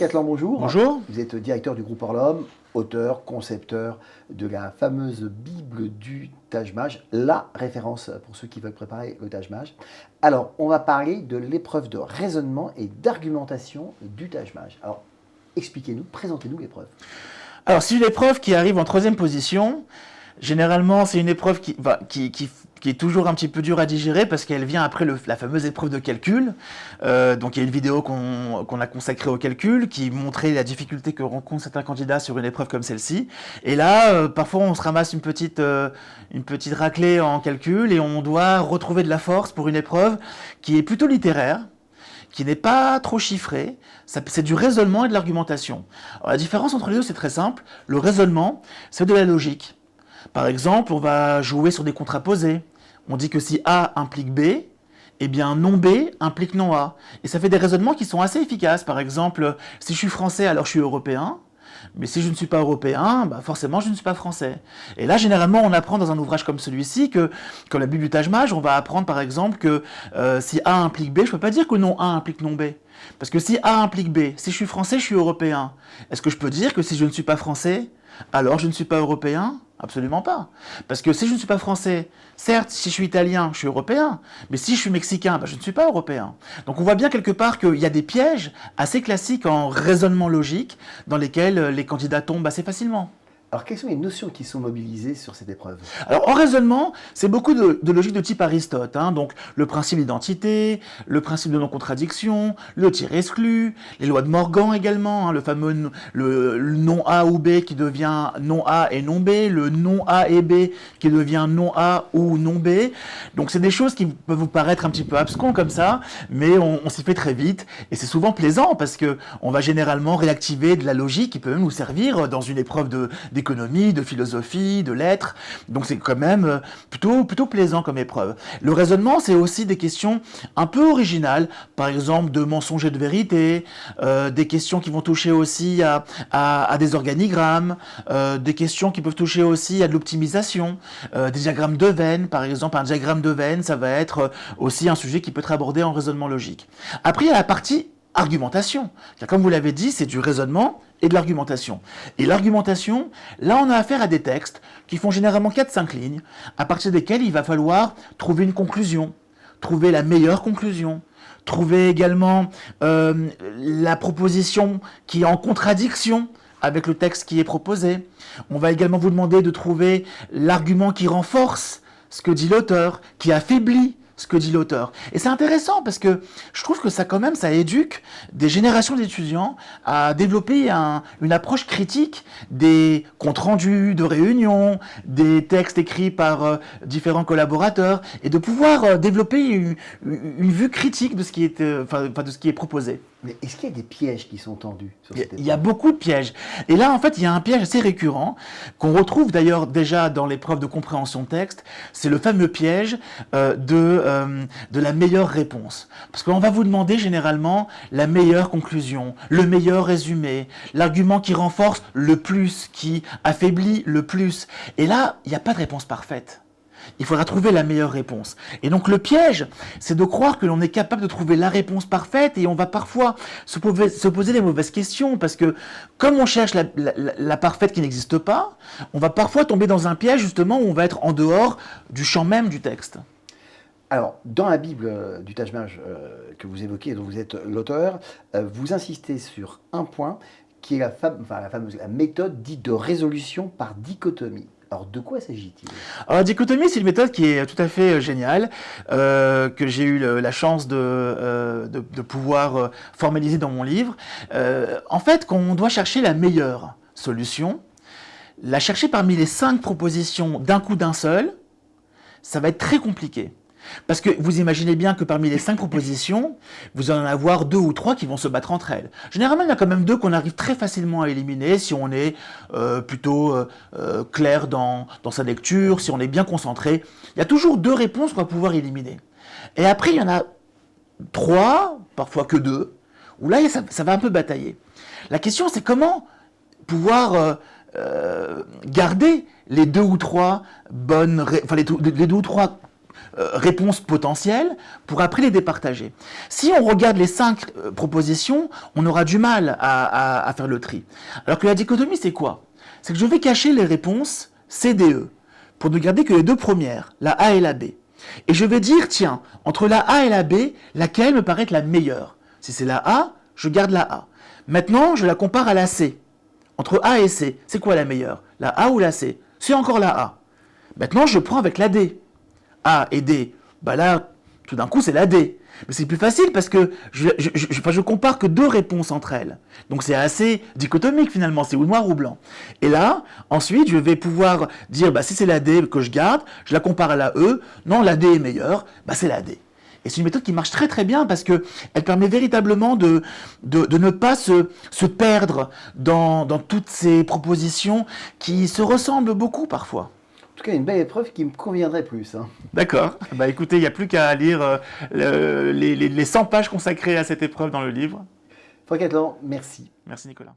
Catlan, bonjour. Bonjour. Vous êtes directeur du groupe Orlom, auteur, concepteur de la fameuse Bible du Taj Mahal, la référence pour ceux qui veulent préparer le Taj Mahal. Alors, on va parler de l'épreuve de raisonnement et d'argumentation du Taj Mahal. Alors, expliquez-nous, présentez-nous l'épreuve. Alors, c'est une épreuve qui arrive en troisième position. Généralement, c'est une épreuve qui est toujours un petit peu dure à digérer parce qu'elle vient après la fameuse épreuve de calcul. Donc, il y a une vidéo qu'on a consacrée au calcul qui montrait la difficulté que rencontrent certains candidats sur une épreuve comme celle-ci. Et là, parfois, on se ramasse une petite raclée en calcul et on doit retrouver de la force pour une épreuve qui est plutôt littéraire, qui n'est pas trop chiffré, c'est du raisonnement et de l'argumentation. Alors, la différence entre les deux, c'est très simple. Le raisonnement, c'est de la logique. Par exemple, on va jouer sur des contraposés. On dit que si A implique B, eh bien non B implique non A. Et ça fait des raisonnements qui sont assez efficaces. Par exemple, si je suis français, alors je suis européen. Mais si je ne suis pas européen, bah forcément je ne suis pas français. Et là, généralement, on apprend dans un ouvrage comme celui-ci que la Bible du Taj Mahal, on va apprendre par exemple que si A implique B, je ne peux pas dire que non A implique non B. Parce que si A implique B, si je suis français, je suis européen. Est-ce que je peux dire que si je ne suis pas français, alors je ne suis pas européen ? Absolument pas. Parce que si je ne suis pas français, certes, si je suis italien, je suis européen, mais si je suis mexicain, je ne suis pas européen. Donc on voit bien quelque part qu'il y a des pièges assez classiques en raisonnement logique dans lesquels les candidats tombent assez facilement. Alors, quelles sont les notions qui sont mobilisées sur cette épreuve? Alors, en raisonnement, c'est beaucoup de logique de type Aristote. Donc, le principe d'identité, le principe de non-contradiction, le tir exclu, les lois de Morgan également, le fameux le non A ou B qui devient non A et non B, le non A et B qui devient non A ou non B. Donc, c'est des choses qui peuvent vous paraître un petit peu abscons comme ça, mais on s'y fait très vite. Et c'est souvent plaisant parce qu'on va généralement réactiver de la logique qui peut même nous servir dans une épreuve d'économie, de philosophie, de lettres. Donc c'est quand même plutôt plaisant comme épreuve. Le raisonnement, c'est aussi des questions un peu originales, par exemple de mensonges et de vérité, des questions qui vont toucher aussi à des organigrammes, des questions qui peuvent toucher aussi à de l'optimisation, des diagrammes de Venn, par exemple. Un diagramme de Venn, ça va être aussi un sujet qui peut être abordé en raisonnement logique. Après, il y a la partie argumentation. Car comme vous l'avez dit, c'est du raisonnement et de l'argumentation. Et l'argumentation, là on a affaire à des textes qui font généralement 4-5 lignes, à partir desquels il va falloir trouver une conclusion, trouver la meilleure conclusion, trouver également la proposition qui est en contradiction avec le texte qui est proposé. On va également vous demander de trouver l'argument qui renforce ce que dit l'auteur, qui affaiblit ce que dit l'auteur. Et c'est intéressant parce que je trouve que ça éduque des générations d'étudiants à développer une approche critique des comptes rendus de réunions, des textes écrits par différents collaborateurs et de pouvoir développer une vue critique de ce qui est, de ce qui est proposé. Mais est-ce qu'il y a des pièges qui sont tendus sur cette épreuve? Il y a beaucoup de pièges. Et là, en fait, il y a un piège assez récurrent, qu'on retrouve d'ailleurs déjà dans l'épreuve de compréhension de texte. C'est le fameux piège de la meilleure réponse. Parce qu'on va vous demander généralement la meilleure conclusion, le meilleur résumé, l'argument qui renforce le plus, qui affaiblit le plus. Et là, il n'y a pas de réponse parfaite. Il faudra trouver la meilleure réponse. Et donc le piège, c'est de croire que l'on est capable de trouver la réponse parfaite et on va parfois se poser les mauvaises questions parce que comme on cherche la parfaite qui n'existe pas, on va parfois tomber dans un piège justement où on va être en dehors du champ même du texte. Alors, dans la Bible du Taj Mahal que vous évoquez, dont vous êtes l'auteur, vous insistez sur un point qui est la méthode dite de résolution par dichotomie. Alors, de quoi s'agit-il? Alors, la dichotomie, c'est une méthode qui est tout à fait géniale, que j'ai eu la chance de pouvoir formaliser dans mon livre. En fait, quand on doit chercher la meilleure solution, la chercher parmi les 5 propositions d'un coup d'un seul, ça va être très compliqué. Parce que vous imaginez bien que parmi les 5 propositions, vous allez en avoir 2 ou 3 qui vont se battre entre elles. Généralement, il y en a quand même 2 qu'on arrive très facilement à éliminer si on est plutôt clair dans sa lecture, si on est bien concentré. Il y a toujours 2 réponses qu'on va pouvoir éliminer. Et après, il y en a 3, parfois que 2, où là, ça va un peu batailler. La question, c'est comment pouvoir garder les 2 ou 3 bonnes, les 2 ou 3 réponses potentielles pour après les départager. Si on regarde les 5 propositions, on aura du mal à faire le tri. Alors que la dichotomie, c'est quoi? C'est que je vais cacher les réponses C, D, E pour ne garder que les 2 premières, la A et la B. Et je vais dire, tiens, entre la A et la B, laquelle me paraît être la meilleure? Si c'est la A, je garde la A. Maintenant, je la compare à la C. Entre A et C, c'est quoi la meilleure? La A ou la C? C'est encore la A. Maintenant, je prends avec la D. A et D, bah là, tout d'un coup, c'est la D. Mais c'est plus facile parce que je compare que 2 réponses entre elles. Donc c'est assez dichotomique finalement, c'est ou noir ou blanc. Et là, ensuite, je vais pouvoir dire, bah, si c'est la D que je garde, je la compare à la E. Non, la D est meilleure, bah, c'est la D. Et c'est une méthode qui marche très très bien parce qu'elle permet véritablement de ne pas se perdre dans toutes ces propositions qui se ressemblent beaucoup parfois. En tout cas, une belle épreuve qui me conviendrait plus. Hein. D'accord. Bah écoutez, il n'y a plus qu'à lire les 100 pages consacrées à cette épreuve dans le livre. Franck Atlan, merci. Merci Nicolas.